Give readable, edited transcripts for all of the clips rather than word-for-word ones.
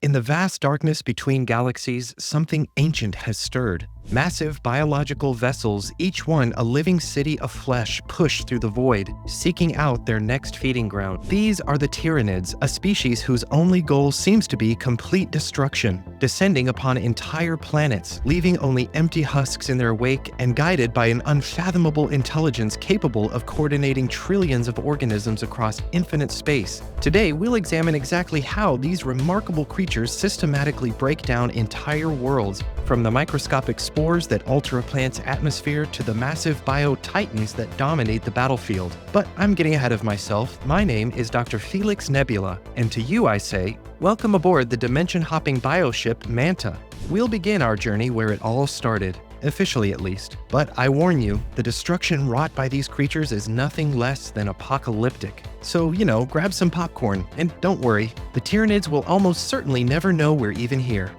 In the vast darkness between galaxies, something ancient has stirred. Massive biological vessels, each one a living city of flesh, push through the void, seeking out their next feeding ground. These are the Tyranids, a species whose only goal seems to be complete destruction, descending upon entire planets, leaving only empty husks in their wake and guided by an unfathomable intelligence capable of coordinating trillions of organisms across infinite space. Today, we'll examine exactly how these remarkable creatures systematically break down entire worlds, from the microscopic spores that alter a plant's atmosphere to the massive bio-titans that dominate the battlefield. But I'm getting ahead of myself. My name is Dr. Felix Nebula, and to you I say, welcome aboard the dimension-hopping bioship Manta. We'll begin our journey where it all started, officially at least. But I warn you, the destruction wrought by these creatures is nothing less than apocalyptic. So, grab some popcorn, and don't worry, the Tyranids will almost certainly never know we're even here.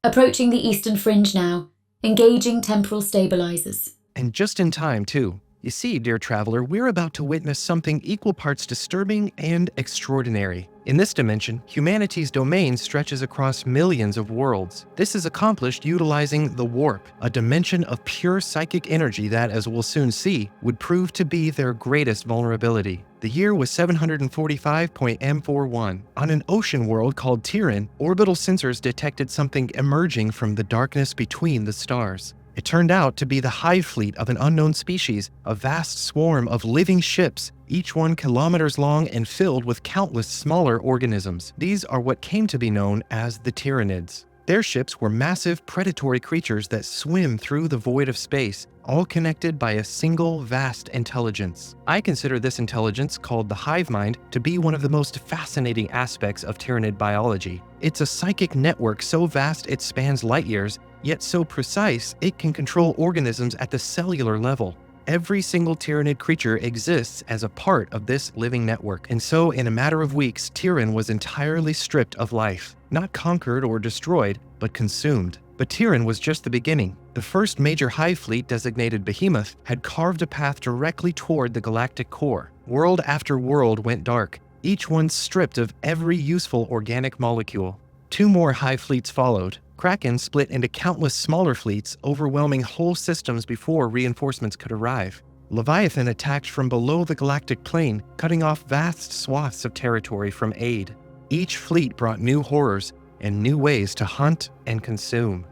Approaching the eastern fringe now, engaging temporal stabilizers. And just in time, too. You see, dear traveler, we're about to witness something equal parts disturbing and extraordinary. In this dimension, humanity's domain stretches across millions of worlds. This is accomplished utilizing the warp, a dimension of pure psychic energy that, as we'll soon see, would prove to be their greatest vulnerability. The year was 745.M41. On an ocean world called Tyran, orbital sensors detected something emerging from the darkness between the stars. It turned out to be the hive fleet of an unknown species, a vast swarm of living ships, each one kilometers long and filled with countless smaller organisms. These are what came to be known as the Tyranids. Their ships were massive predatory creatures that swim through the void of space, all connected by a single vast intelligence. I consider this intelligence, called the hive mind, to be one of the most fascinating aspects of Tyranid biology. It's a psychic network so vast it spans light years, yet so precise it can control organisms at the cellular level. Every single Tyranid creature exists as a part of this living network, and so in a matter of weeks, Tyran was entirely stripped of life. Not conquered or destroyed, but consumed. But Tyran was just the beginning. The first major hive fleet, designated Behemoth, had carved a path directly toward the galactic core. World after world went dark, each one stripped of every useful organic molecule. Two more hive fleets followed. Kraken split into countless smaller fleets, overwhelming whole systems before reinforcements could arrive. Leviathan attacked from below the galactic plane, cutting off vast swaths of territory from aid. Each fleet brought new horrors and new ways to hunt and consume.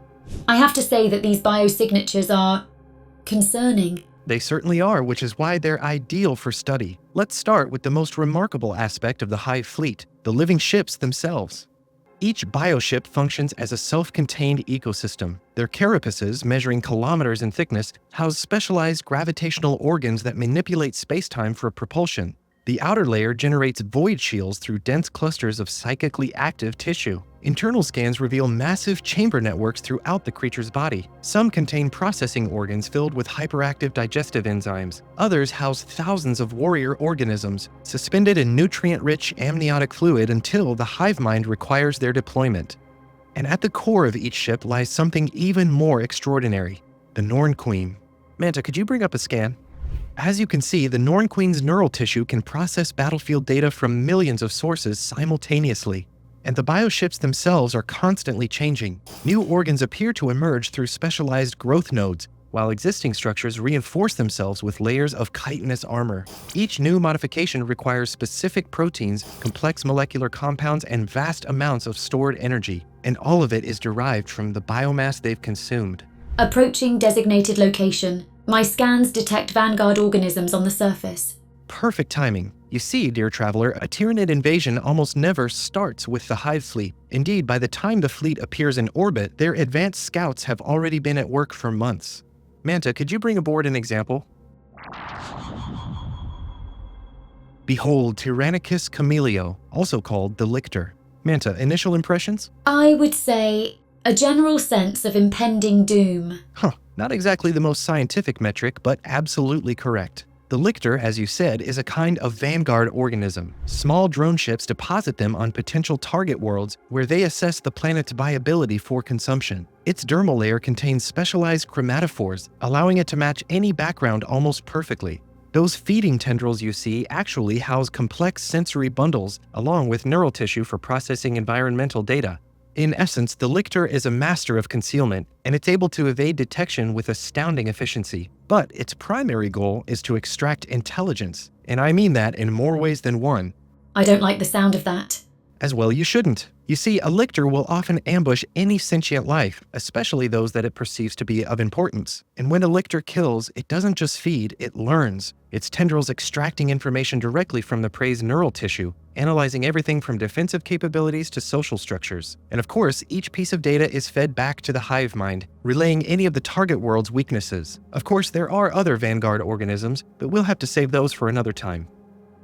I have to say that these biosignatures are concerning. They certainly are, which is why they're ideal for study. Let's start with the most remarkable aspect of the hive fleet, the living ships themselves. Each bioship functions as a self-contained ecosystem. Their carapaces, measuring kilometers in thickness, house specialized gravitational organs that manipulate spacetime for propulsion. The outer layer generates void shields through dense clusters of psychically active tissue. Internal scans reveal massive chamber networks throughout the creature's body. Some contain processing organs filled with hyperactive digestive enzymes. Others house thousands of warrior organisms, suspended in nutrient-rich amniotic fluid until the hive mind requires their deployment. And at the core of each ship lies something even more extraordinary, the Norn Queen. Manta, could you bring up a scan? As you can see, the Norn Queen's neural tissue can process battlefield data from millions of sources simultaneously. And the bioships themselves are constantly changing. New organs appear to emerge through specialized growth nodes, while existing structures reinforce themselves with layers of chitinous armor. Each new modification requires specific proteins, complex molecular compounds, and vast amounts of stored energy. And all of it is derived from the biomass they've consumed. Approaching designated location. My scans detect vanguard organisms on the surface. Perfect timing. You see, dear traveler, a Tyranid invasion almost never starts with the hive fleet. Indeed, by the time the fleet appears in orbit, their advanced scouts have already been at work for months. Manta, could you bring aboard an example? Behold Tyrannicus cameleo, also called the lictor. Manta, initial impressions? I would say a general sense of impending doom. Not exactly the most scientific metric, but absolutely correct. The lictor, as you said, is a kind of vanguard organism. Small drone ships deposit them on potential target worlds where they assess the planet's viability for consumption. Its dermal layer contains specialized chromatophores, allowing it to match any background almost perfectly. Those feeding tendrils you see actually house complex sensory bundles along with neural tissue for processing environmental data. In essence, the lictor is a master of concealment, and it's able to evade detection with astounding efficiency. But its primary goal is to extract intelligence, and I mean that in more ways than one. I don't like the sound of that. As well, you shouldn't. You see, a lictor will often ambush any sentient life, especially those that it perceives to be of importance. And when a lictor kills, it doesn't just feed, it learns. Its tendrils extracting information directly from the prey's neural tissue, analyzing everything from defensive capabilities to social structures. And of course, each piece of data is fed back to the hive mind, relaying any of the target world's weaknesses. Of course, there are other vanguard organisms, but we'll have to save those for another time.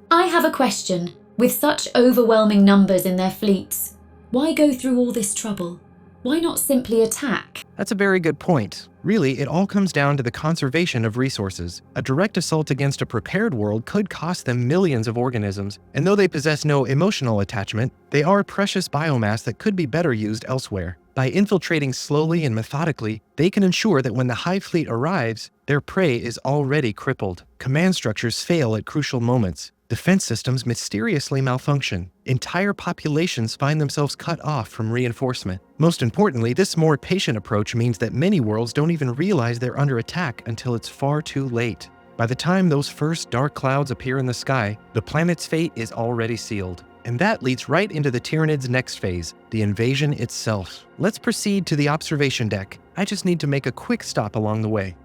I have a question. With such overwhelming numbers in their fleets, why go through all this trouble? Why not simply attack? That's a very good point. Really, it all comes down to the conservation of resources. A direct assault against a prepared world could cost them millions of organisms, and though they possess no emotional attachment, they are precious biomass that could be better used elsewhere. By infiltrating slowly and methodically, they can ensure that when the hive fleet arrives, their prey is already crippled. Command structures fail at crucial moments. Defense systems mysteriously malfunction. Entire populations find themselves cut off from reinforcement. Most importantly, this more patient approach means that many worlds don't even realize they're under attack until it's far too late. By the time those first dark clouds appear in the sky, the planet's fate is already sealed. And that leads right into the Tyranids' next phase, the invasion itself. Let's proceed to the observation deck. I just need to make a quick stop along the way.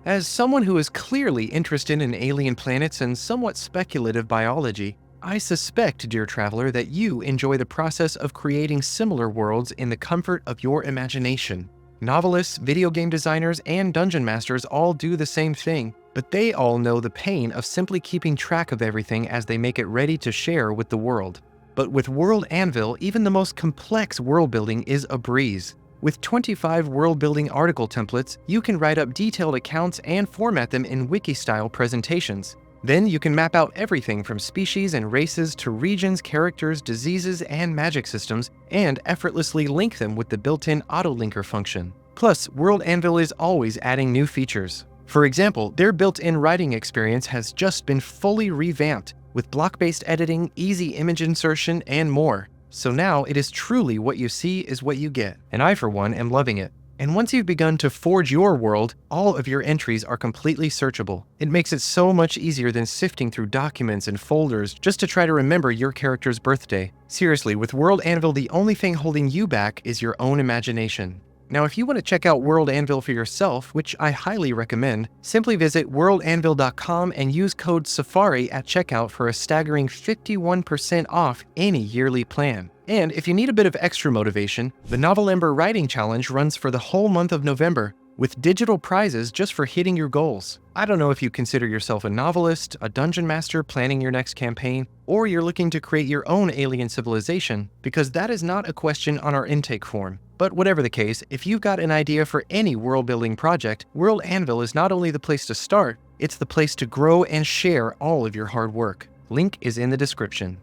As someone who is clearly interested in alien planets and somewhat speculative biology, I suspect, dear traveler, that you enjoy the process of creating similar worlds in the comfort of your imagination. Novelists, video game designers, and dungeon masters all do the same thing, but they all know the pain of simply keeping track of everything as they make it ready to share with the world. But with World Anvil, even the most complex world building is a breeze. With 25 world-building article templates, you can write up detailed accounts and format them in wiki-style presentations. Then you can map out everything from species and races to regions, characters, diseases, and magic systems, and effortlessly link them with the built-in auto-linker function. Plus, World Anvil is always adding new features. For example, their built-in writing experience has just been fully revamped, with block-based editing, easy image insertion, and more. So now it is truly what you see is what you get, and I for one am loving it. And once you've begun to forge your world, all of your entries are completely searchable. It makes it so much easier than sifting through documents and folders just to try to remember your character's birthday. Seriously, with World Anvil, the only thing holding you back is your own imagination. Now, if you want to check out World Anvil for yourself, which I highly recommend, simply visit worldanvil.com and use code SAFARI at checkout for a staggering 51% off any yearly plan. And if you need a bit of extra motivation, the Novelember Writing Challenge runs for the whole month of November, with digital prizes just for hitting your goals. I don't know if you consider yourself a novelist, a dungeon master planning your next campaign, or you're looking to create your own alien civilization, because that is not a question on our intake form. But whatever the case, if you've got an idea for any world-building project, World Anvil is not only the place to start, it's the place to grow and share all of your hard work. Link is in the description.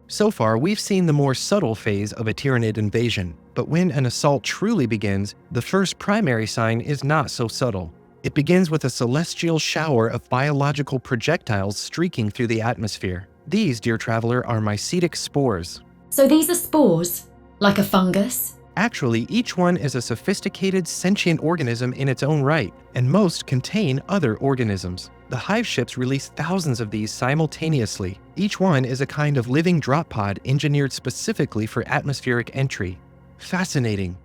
So far, we've seen the more subtle phase of a Tyranid invasion, but when an assault truly begins, the first primary sign is not so subtle. It begins with a celestial shower of biological projectiles streaking through the atmosphere. These, dear traveler, are mycetic spores. So these are spores? Like a fungus? Actually, each one is a sophisticated sentient organism in its own right, and most contain other organisms. The hive ships release thousands of these simultaneously. Each one is a kind of living drop pod engineered specifically for atmospheric entry. Fascinating.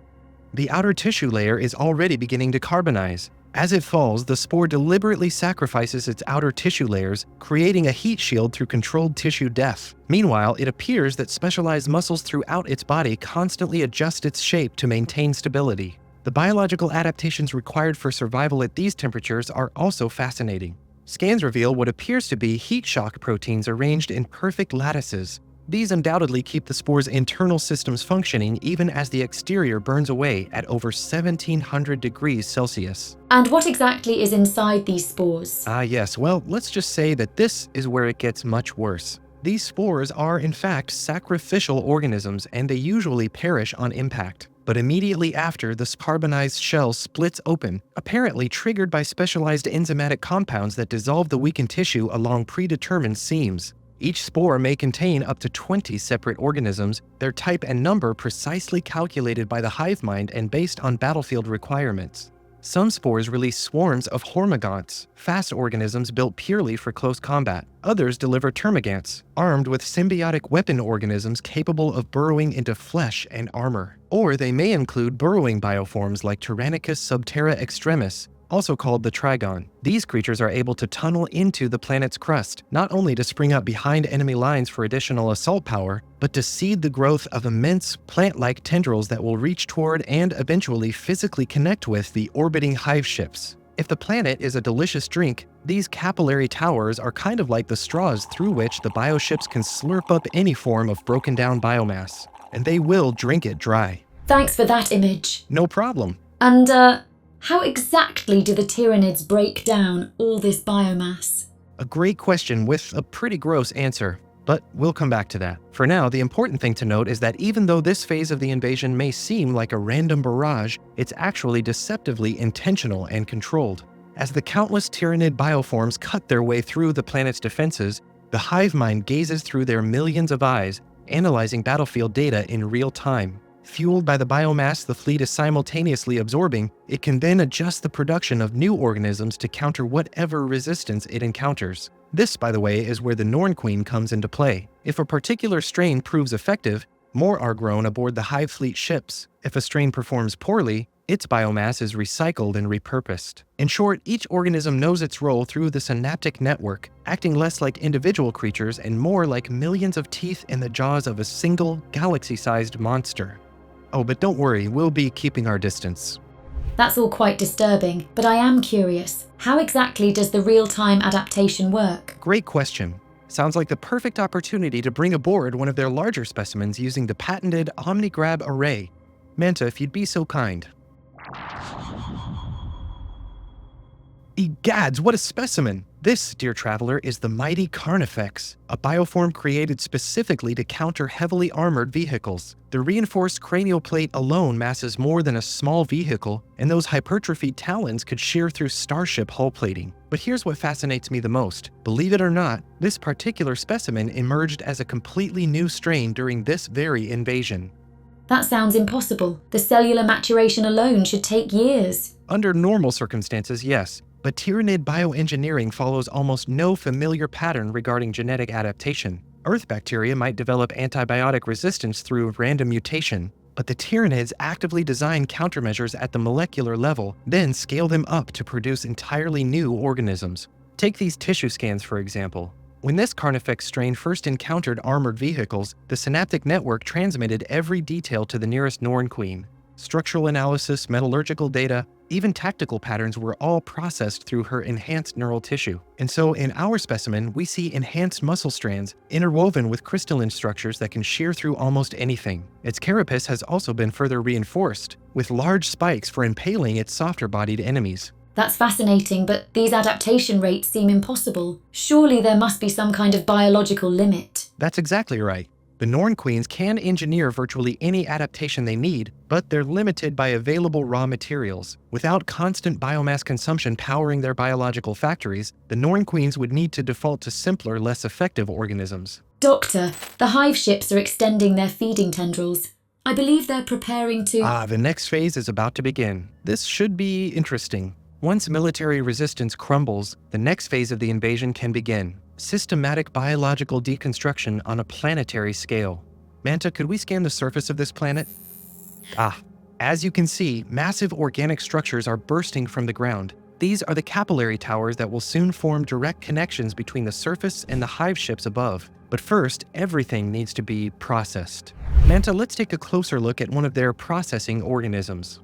The outer tissue layer is already beginning to carbonize. As it falls, the spore deliberately sacrifices its outer tissue layers, creating a heat shield through controlled tissue death. Meanwhile, it appears that specialized muscles throughout its body constantly adjust its shape to maintain stability. The biological adaptations required for survival at these temperatures are also fascinating. Scans reveal what appears to be heat shock proteins arranged in perfect lattices. These undoubtedly keep the spore's internal systems functioning even as the exterior burns away at over 1700 degrees Celsius. And what exactly is inside these spores? Yes, well, let's just say that this is where it gets much worse. These spores are, in fact, sacrificial organisms, and they usually perish on impact. But immediately after, this carbonized shell splits open, apparently triggered by specialized enzymatic compounds that dissolve the weakened tissue along predetermined seams. Each spore may contain up to 20 separate organisms, their type and number precisely calculated by the hive mind and based on battlefield requirements. Some spores release swarms of hormigants, fast organisms built purely for close combat. Others deliver termagants, armed with symbiotic weapon organisms capable of burrowing into flesh and armor. Or they may include burrowing bioforms like Tyrannicus subterra extremis, also called the trigon. These creatures are able to tunnel into the planet's crust, not only to spring up behind enemy lines for additional assault power, but to seed the growth of immense plant-like tendrils that will reach toward and eventually physically connect with the orbiting hive ships. If the planet is a delicious drink, these capillary towers are kind of like the straws through which the bioships can slurp up any form of broken down biomass. And they will drink it dry. Thanks for that image. No problem. And, how exactly do the Tyranids break down all this biomass? A great question with a pretty gross answer, but we'll come back to that. For now, the important thing to note is that even though this phase of the invasion may seem like a random barrage, it's actually deceptively intentional and controlled. As the countless Tyranid bioforms cut their way through the planet's defenses, the hive mind gazes through their millions of eyes, analyzing battlefield data in real time. Fueled by the biomass the fleet is simultaneously absorbing, it can then adjust the production of new organisms to counter whatever resistance it encounters. This, by the way, is where the Norn Queen comes into play. If a particular strain proves effective, more are grown aboard the hive fleet ships. If a strain performs poorly, its biomass is recycled and repurposed. In short, each organism knows its role through the synaptic network, acting less like individual creatures and more like millions of teeth in the jaws of a single, galaxy-sized monster. Oh, but don't worry, we'll be keeping our distance. That's all quite disturbing, but I am curious. How exactly does the real-time adaptation work? Great question. Sounds like the perfect opportunity to bring aboard one of their larger specimens using the patented OmniGrab array. Manta, if you'd be so kind. Egads, what a specimen! This, dear traveler, is the mighty Carnifex, a bioform created specifically to counter heavily armored vehicles. The reinforced cranial plate alone masses more than a small vehicle, and those hypertrophied talons could shear through starship hull plating. But here's what fascinates me the most. Believe it or not, this particular specimen emerged as a completely new strain during this very invasion. That sounds impossible. The cellular maturation alone should take years. Under normal circumstances, yes. But Tyranid bioengineering follows almost no familiar pattern regarding genetic adaptation. Earth bacteria might develop antibiotic resistance through random mutation, but the Tyranids actively design countermeasures at the molecular level, then scale them up to produce entirely new organisms. Take these tissue scans, for example. When this Carnifex strain first encountered armored vehicles, the synaptic network transmitted every detail to the nearest Norn Queen. Structural analysis, metallurgical data, even tactical patterns were all processed through her enhanced neural tissue. And so in our specimen, we see enhanced muscle strands interwoven with crystalline structures that can shear through almost anything. Its carapace has also been further reinforced, with large spikes for impaling its softer-bodied enemies. That's fascinating, but these adaptation rates seem impossible. Surely there must be some kind of biological limit. That's exactly right. The Norn Queens can engineer virtually any adaptation they need, but they're limited by available raw materials. Without constant biomass consumption powering their biological factories, the Norn Queens would need to default to simpler, less effective organisms. Doctor, the hive ships are extending their feeding tendrils. I believe they're preparing to... The next phase is about to begin. This should be interesting. Once military resistance crumbles, the next phase of the invasion can begin. Systematic biological deconstruction on a planetary scale. Manta, could we scan the surface of this planet? As you can see, massive organic structures are bursting from the ground. These are the capillary towers that will soon form direct connections between the surface and the hive ships above. But first, everything needs to be processed. Manta, let's take a closer look at one of their processing organisms.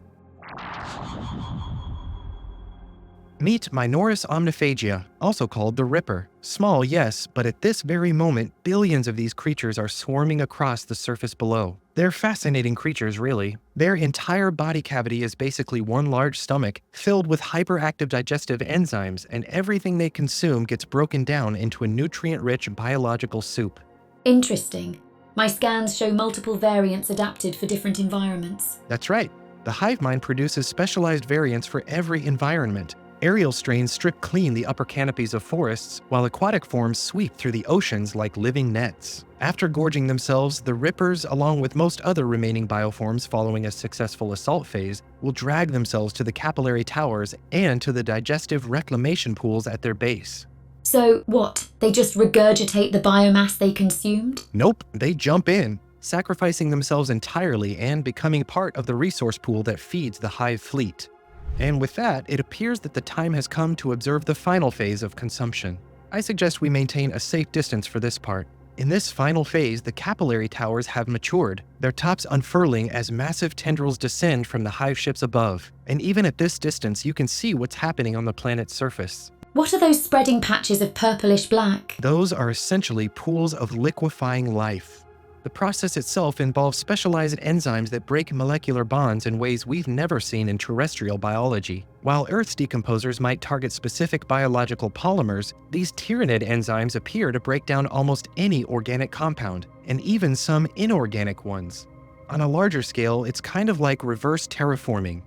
Meet Minoris omniphagia, also called the Ripper. Small, yes, but at this very moment, billions of these creatures are swarming across the surface below. They're fascinating creatures, really. Their entire body cavity is basically one large stomach, filled with hyperactive digestive enzymes, and everything they consume gets broken down into a nutrient-rich biological soup. Interesting. My scans show multiple variants adapted for different environments. That's right. The hive mind produces specialized variants for every environment. Aerial strains strip clean the upper canopies of forests, while aquatic forms sweep through the oceans like living nets. After gorging themselves, the rippers, along with most other remaining bioforms following a successful assault phase, will drag themselves to the capillary towers and to the digestive reclamation pools at their base. So what? They just regurgitate the biomass they consumed? Nope, they jump in, sacrificing themselves entirely and becoming part of the resource pool that feeds the hive fleet. And with that, it appears that the time has come to observe the final phase of consumption. I suggest we maintain a safe distance for this part. In this final phase, the capillary towers have matured, their tops unfurling as massive tendrils descend from the hive ships above. And even at this distance, you can see what's happening on the planet's surface. What are those spreading patches of purplish black? Those are essentially pools of liquefying life. The process itself involves specialized enzymes that break molecular bonds in ways we've never seen in terrestrial biology. While Earth's decomposers might target specific biological polymers, these tyranid enzymes appear to break down almost any organic compound, and even some inorganic ones. On a larger scale, it's kind of like reverse terraforming.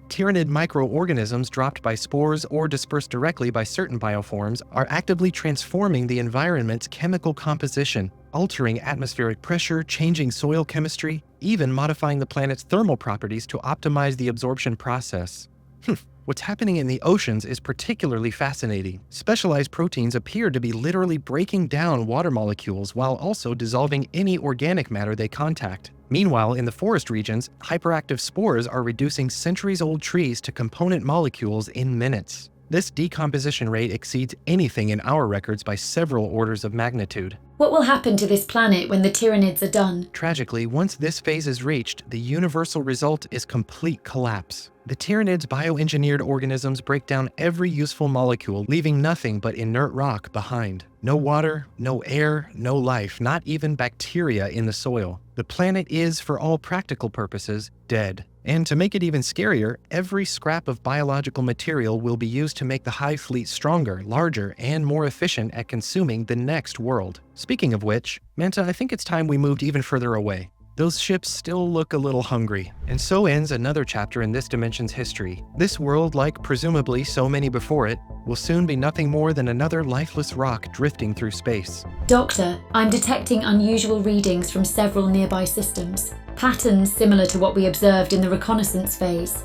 Tyranid microorganisms dropped by spores or dispersed directly by certain bioforms are actively transforming the environment's chemical composition, altering atmospheric pressure, changing soil chemistry, even modifying the planet's thermal properties to optimize the absorption process. What's happening in the oceans is particularly fascinating. Specialized proteins appear to be literally breaking down water molecules while also dissolving any organic matter they contact. Meanwhile, in the forest regions, hyperactive spores are reducing centuries-old trees to component molecules in minutes. This decomposition rate exceeds anything in our records by several orders of magnitude. What will happen to this planet when the Tyranids are done? Tragically, once this phase is reached, the universal result is complete collapse. The Tyranids' bioengineered organisms break down every useful molecule, leaving nothing but inert rock behind. No water, no air, no life, not even bacteria in the soil. The planet is, for all practical purposes, dead. And to make it even scarier, every scrap of biological material will be used to make the hive fleet stronger, larger, and more efficient at consuming the next world. Speaking of which, Manta, I think it's time we moved even further away. Those ships still look a little hungry. And so ends another chapter in this dimension's history. This world, like presumably so many before it, will soon be nothing more than another lifeless rock drifting through space. Doctor, I'm detecting unusual readings from several nearby systems. Patterns similar to what we observed in the Reconnaissance Phase.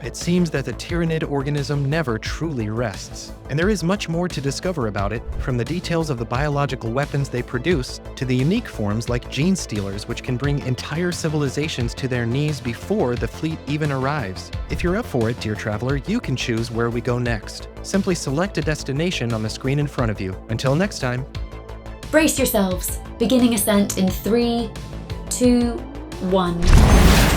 It seems that the Tyranid organism never truly rests. And there is much more to discover about it, from the details of the biological weapons they produce to the unique forms like gene stealers which can bring entire civilizations to their knees before the fleet even arrives. If you're up for it, dear traveler, you can choose where we go next. Simply select a destination on the screen in front of you. Until next time. Brace yourselves. Beginning ascent in 3, 2, 1.